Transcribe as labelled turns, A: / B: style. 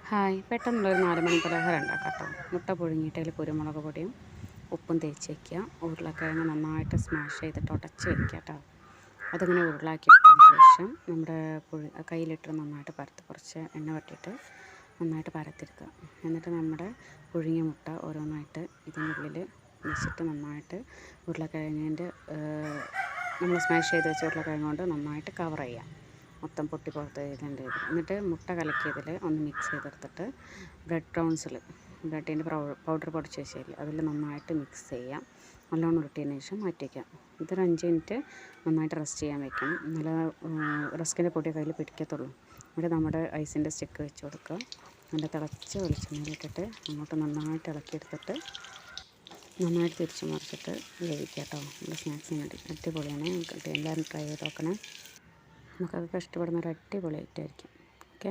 A: Hi, പെട്ടെന്നുള്ളൊരു 4 മണി പലഹാരം ഉണ്ടാക്കാം കേട്ടോ. മുട്ട പുഴുങ്ങിയിട്ട് അതിൽ കുരുമുളക് പൊടിയും ഉപ്പും തേച്ച് വയ്ക്കുക. ഉരുളക്കിഴങ്ങ് നന്നായിട്ട് സ്മാഷ് ചെയ്തിട്ട് ഉടച്ച് വയ്ക്കുക കേട്ടോ. അതിങ്ങനെ ഉരുളാക്കി എടുത്തതിന് ശേഷം നമ്മുടെ കയ്യിലിട്ട് നന്നായിട്ട് പരത്തി കുറച്ച് എണ്ണ വട്ടിയിട്ട് നന്നായിട്ട് പരത്തിയെടുക്കുക. എന്നിട്ട് നമ്മുടെ പുഴുങ്ങിയ മുട്ട ഓരോന്നായിട്ട് ഇതിനുള്ളിൽ വെച്ചിട്ട് നന്നായിട്ട് ഉരുളക്കിഴങ്ങിൻ്റെ നമ്മൾ സ്മാഷ് ചെയ്ത് വെച്ച ഉരുളക്കിഴങ്ങ് കൊണ്ട് നന്നായിട്ട് കവർ ചെയ്യുക. മൊത്തം പൊട്ടി പുറത്ത് ഇതിൻ്റെ എന്നിട്ട് മുട്ട കലക്കിയതിൽ ഒന്ന് മിക്സ് ചെയ്തെടുത്തിട്ട് ബ്രെഡ് ക്രൗൺസിൽ ബ്രെഡിൻ്റെ പൗഡർ പൊടിച്ച് വെച്ചാൽ അതിൽ നന്നായിട്ട് മിക്സ് ചെയ്യാം. നല്ലോണം ഉരുട്ടിയതിന് ശേഷം മാറ്റി വയ്ക്കാം. ഇതൊരു 5 മിനിറ്റ് നന്നായിട്ട് റെസ്റ്റ് ചെയ്യാൻ വെക്കണം. നല്ല റസ്കിൻ്റെ പൊടിയൊക്കെ അതിൽ പിടിക്കത്തുള്ളൂ. ഇവിടെ നമ്മുടെ ഐസിൻ്റെ സ്റ്റിക്ക് വെച്ച് കൊടുക്കുക. നല്ല തിളച്ച വെളിച്ചെണ്ണയിലിട്ടിട്ട് അങ്ങോട്ട് നന്നായിട്ട് ഇളക്കിയെടുത്തിട്ട് നന്നായിട്ട് തിരിച്ച് മറിച്ചിട്ട് വേവിക്കുക കേട്ടോ. നമ്മുടെ സ്നാക്സ് അടിപൊളിയാണ്. എല്ലാവരും ട്രൈ ചെയ്ത് നോക്കണേ. നമുക്കതൊക്കെ ഇഷ്ടപ്പെടുന്ന ഒരു അടിപൊളി ഐറ്റമായിരിക്കും. ഓക്കെ.